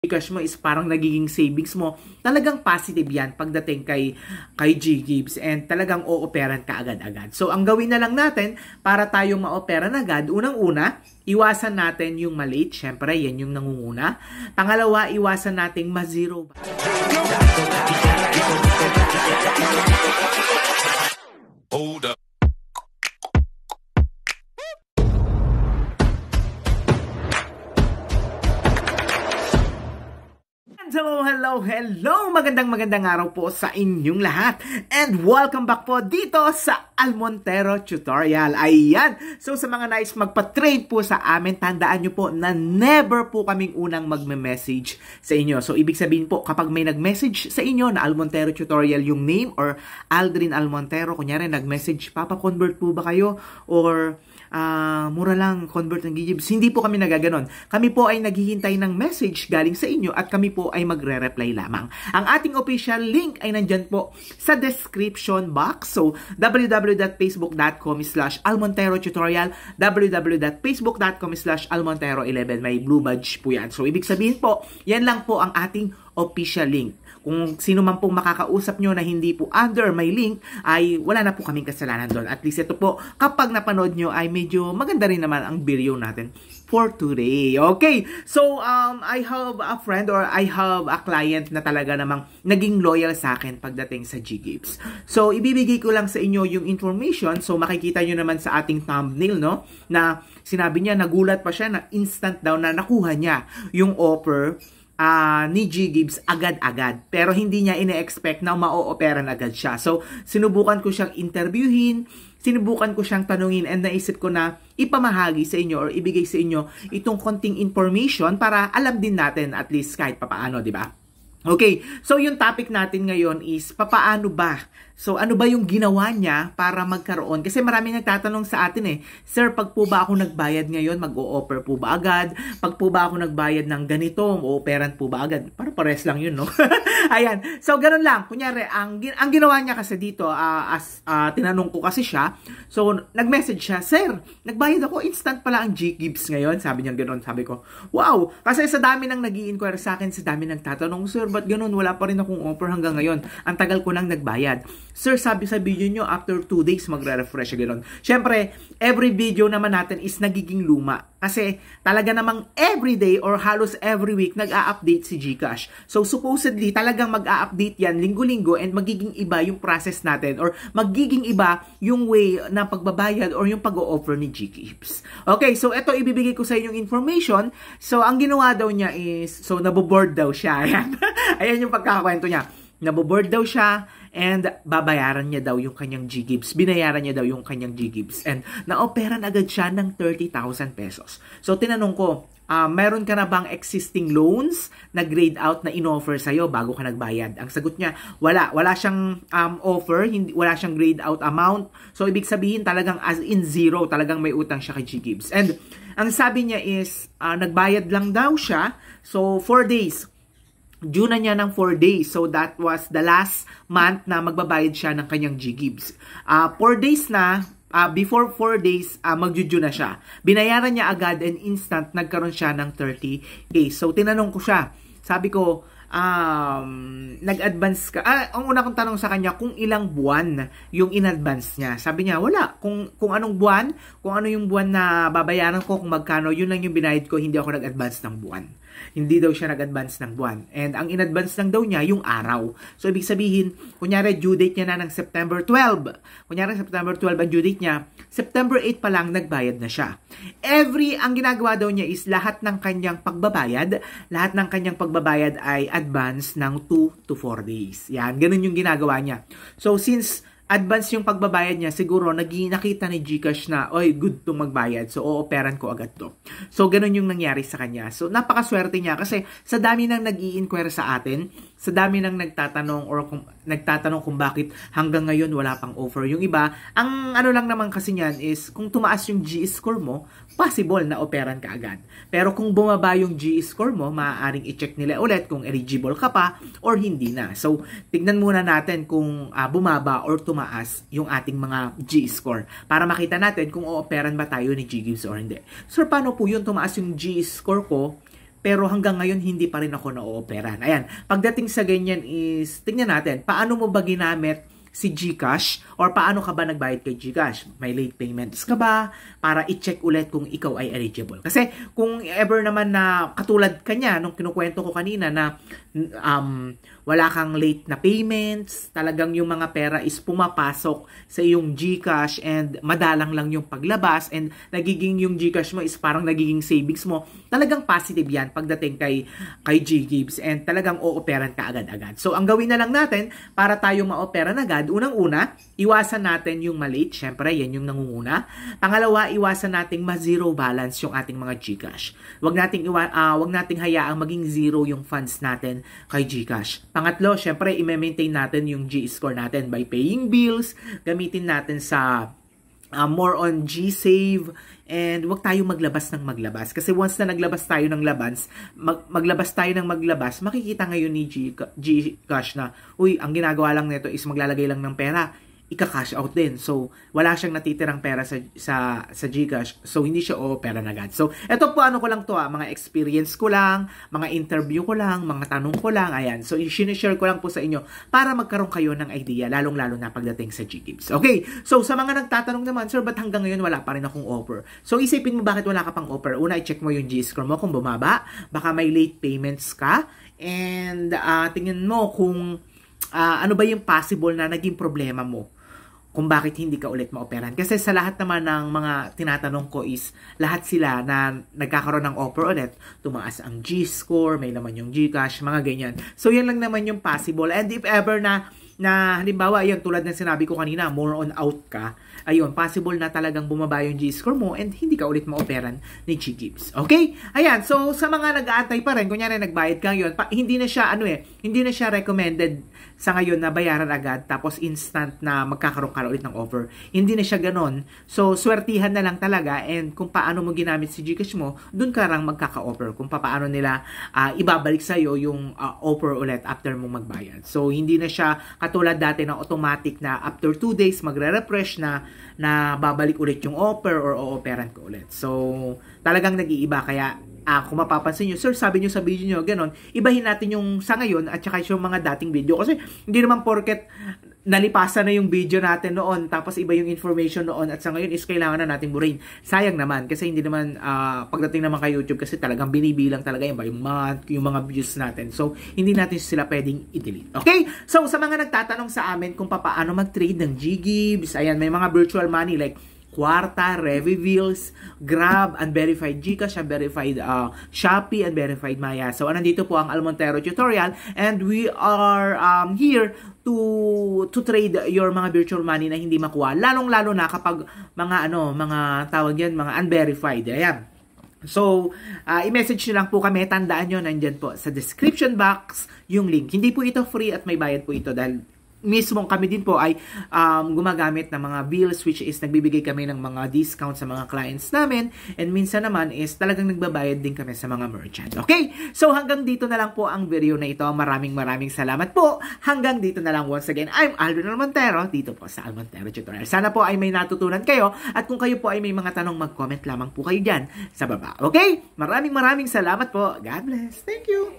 Gcash mo is parang nagiging savings mo, talagang positive yan pagdating kay GGives and talagang o-operan ka agad-agad. So, ang gawin na lang natin para tayo ma-operan agad, unang-una, iwasan natin yung malate. Syempre, yan yung nangunguna. Pangalawa, iwasan nating ma-zero. Hold up. Hello! Magandang araw po sa inyong lahat. And welcome back po dito sa Almontero Tutorial. Ayan! So sa mga nais magpa-trade po sa amin, tandaan nyo po na never po kaming unang magme-message sa inyo. So ibig sabihin po, kapag may nag-message sa inyo na Almontero Tutorial yung name or Aldrin Almontero, kunyari nag-message, papa-convert po ba kayo? Or mura lang, convert ng GGives. Hindi po kami nagaganon. Kami po ay naghihintay ng message galing sa inyo at kami po ay magre-reply lamang. Ang ating official link ay nandyan po sa description box. So, www.facebook.com/almonterotutorial, www.facebook.com/almontero11. May blue badge po yan. So, ibig sabihin po, yan lang po ang ating official link. Kung sino man pong makakausap nyo na hindi po under my link, ay wala na po kaming kasalanan doon. At least ito po, kapag napanood nyo ay medyo maganda rin naman ang video natin for today. Okay, so I have a friend or I have a client na talaga namang naging loyal sa akin pagdating sa GGives. So, ibibigay ko lang sa inyo yung information. So, makikita nyo naman sa ating thumbnail, no? Na sinabi niya, nagulat pa siya na instant daw na nakuha niya yung offer ni GGives agad-agad. Pero hindi niya ine-expect na ma-o-operan agad siya. So, sinubukan ko siyang interviewin, sinubukan ko siyang tanungin, and naisip ko na ipamahagi sa inyo or ibigay sa inyo itong konting information para alam din natin at least kahit papaano, di ba? Okay, so yung topic natin ngayon is papaano ba? So ano ba yung ginawa niya para magkaroon? Kasi maraming nagtatanong sa atin Sir, pag po ba ako nagbayad ngayon, mag-o-offer po ba agad? Pag po ba ako nagbayad ng ganito, o-offeran po ba agad? Para pares lang yun, no? Ayan, so ganun lang. Kunyari, ang ginawa niya kasi dito, tinanong ko kasi siya, so nag-message siya, Sir, nagbayad ako, instant pala ang GGives ngayon. Sabi niya ganun, sabi ko, wow! Kasi sa dami nang nag-i-inquire sa akin, sa dami nang tatanong, Sir, ba't ganun? Wala pa rin akong offer hanggang ngayon. Ang tagal ko nang nagbayad. Sir, sabi sa video nyo, after 2 days, magre-refresh gano'n. Siyempre, every video naman natin is nagiging luma. Kasi talaga namang everyday or halos every week, nag-a-update si GCash. So, supposedly, talagang mag-a-update yan linggo-linggo and magiging iba yung process natin or magiging iba yung way na pagbabayad or yung pag-o-offer ni GGives. Okay, so ito ibibigay ko sa inyong information. So, ang ginawa daw niya is, so, naboboard daw siya. Ayan, ayan yung pagkakakwento niya. Naboboard daw siya and babayaran niya daw yung kanyang GGives. Binayaran niya daw yung kanyang GGives and na-operan agad siya ng 30,000 pesos. So, tinanong ko, meron ka na bang existing loans na grade out na in-offer sa'yo bago ka nagbayad? Ang sagot niya, wala. Wala siyang offer, wala siyang grade out amount. So, ibig sabihin talagang as in zero, talagang may utang siya kay GGives. And ang sabi niya is, nagbayad lang daw siya. So, 4 days. Due na niya ng 4 days. So, that was the last month na magbabayad siya ng kanyang GGives. 4 days na, before 4 days, magju-due na siya. Binayaran niya agad and instant, nagkaroon siya ng 30 days. So, tinanong ko siya. Sabi ko, nag-advance ka. Ang una kong tanong sa kanya, kung ilang buwan yung in-advance niya. Sabi niya, wala. Kung anong buwan, kung ano yung buwan na babayaran ko, kung magkano, yun lang yung binayad ko, hindi ako nag-advance ng buwan. Hindi daw siya nag-advance ng buwan. And ang in-advance lang daw niya, yung araw. So, ibig sabihin, kunyari, due date niya na ng September 12. Kunyari, September 12 ang due date niya. September 8 pa lang, nagbayad na siya. Ang ginagawa daw niya is lahat ng kanyang pagbabayad ay advance ng 2 to 4 days. Yan, ganun yung ginagawa niya. So, since advance yung pagbabayad niya, siguro nakita ni GCash na, oy, good tong magbayad. So, o-operan ko agad to. So, ganun yung nangyari sa kanya. So, napakaswerte niya kasi sa dami nang nag-i-inquire sa atin, sa dami nang nagtatanong kung bakit hanggang ngayon wala pang offer. Yung iba, ang ano lang naman kasi niyan is, kung tumaas yung G-score mo, possible na operan ka agad. Pero kung bumaba yung G-score mo, maaaring i-check nila ulit kung eligible ka pa or hindi na. So, tignan muna natin kung bumaba or tumaas yung ating mga G-score para makita natin kung o-operan ba tayo ni GGives or hindi. Sir, paano po yun tumaas yung G-score ko pero hanggang ngayon hindi pa rin ako na-ooperan. Ayan, pagdating sa ganyan is, tingnan natin, paano mo ba ginamit si GCash or paano ka ba nagbayad kay GCash? May late payments ka ba? Para i-check ulit kung ikaw ay eligible. Kasi kung ever naman na katulad kanya nung kinukwento ko kanina na wala kang late na payments, talagang yung mga pera is pumapasok sa iyong GCash and madalang lang yung paglabas and nagiging yung GCash mo is parang nagiging savings mo, talagang positive yan pagdating kay GGives and talagang o-operan ka agad-agad. So ang gawin na lang natin para tayo ma-operan agad, unang-una, iwasan natin yung malate, syempre yan yung nangunguna. Pangalawa, iwasan nating ma-zero balance yung ating mga GCash. Wag nating hayaang maging zero yung funds natin kay GCash. Pangatlo, syempre, i-maintain natin yung G-score natin by paying bills, gamitin natin sa more on G-Save, and wag tayo maglabas ng maglabas. Kasi once na naglabas tayo ng maglabas, makikita ngayon ni Gcash na, uy, ang ginagawa lang nito is maglalagay lang ng pera, ika-cash out din. So, wala siyang natitirang pera sa Gcash. So, hindi siya o-pera na agad. So, eto po, ano ko lang to, mga experience ko lang, mga interview ko lang, mga tanong ko lang, ayan. So, i-share ko lang po sa inyo para magkaroon kayo ng idea, lalong-lalo na pagdating sa GGives. Okay, so sa mga nagtatanong naman, sir, ba't hanggang ngayon wala pa rin akong offer? So, isipin mo bakit wala ka pang offer. Una, i-check mo yung G-score mo kung bumaba, baka may late payments ka, and tingnan mo kung ano ba yung possible na naging problema mo kung bakit hindi ka ulit ma-operan. Kasi sa lahat naman ng mga tinatanong ko is, lahat sila na nagkakaroon ng offer ulit, tumaas ang G-score, may naman yung Gcash, mga ganyan. So, yan lang naman yung possible. And if ever na halimbawa, ayun, tulad ng sinabi ko kanina, more on out ka, ayun, possible na talagang bumaba yung G-score mo and hindi ka ulit ma-operan ni GGives. Okay? Ayan, so sa mga nag-aantay pa rin, kunyari nagbayad ka yun, hindi na siya recommended sa ngayon na bayaran agad tapos instant na magkakaroon ka ulit ng offer. Hindi na siya ganon. So, swertihan na lang talaga and kung paano mo ginamit si Gcash mo, dun ka lang magkaka-offer. Kung paano nila ibabalik sa'yo yung offer ulit after mong magbayad. So, hindi na siya katulad dati na automatic na after 2 days magre-refresh na babalik ulit yung offer or o-operan ko ulit. So, talagang nag-iiba. Kaya, kung mapapansin nyo, sir, sabi nyo sa video nyo, ganon, ibahin natin yung sa ngayon at saka yung mga dating video. Kasi hindi naman porket nalipasan na yung video natin noon, tapos iba yung information noon at sa ngayon is kailangan na natin burahin. Sayang naman, kasi hindi naman, pagdating naman kay YouTube, kasi talagang binibilang talaga yung by month, yung mga views natin. So, hindi natin sila pwedeng i-delete. Okay? So, sa mga nagtatanong sa amin kung paano mag-trade ng GGives, ayan, may mga virtual money like Kwarta, Revivills, Grab, Unverified Gcash, Unverified Shopee, Unverified Maya. So, nandito po ang Almontero tutorial and we are here to trade your mga virtual money na hindi makuha. Lalong-lalo na kapag mga tawag yan, mga unverified. Ayan. So, i-message nyo lang po kami. Tandaan nyo, nandyan po sa description box yung link. Hindi po ito free at may bayad po ito dahil mismong kami din po ay gumagamit ng mga bills which is nagbibigay kami ng mga discount sa mga clients namin and minsan naman is talagang nagbabayad din kami sa mga merchant. Okay? So hanggang dito na lang po ang video na ito. Maraming salamat po. Hanggang dito na lang once again. I'm Alvin Almontero dito po sa Almontero Tutorial. Sana po ay may natutunan kayo at kung kayo po ay may mga tanong mag-comment lamang po kayo dyan sa baba. Okay? Maraming salamat po. God bless. Thank you.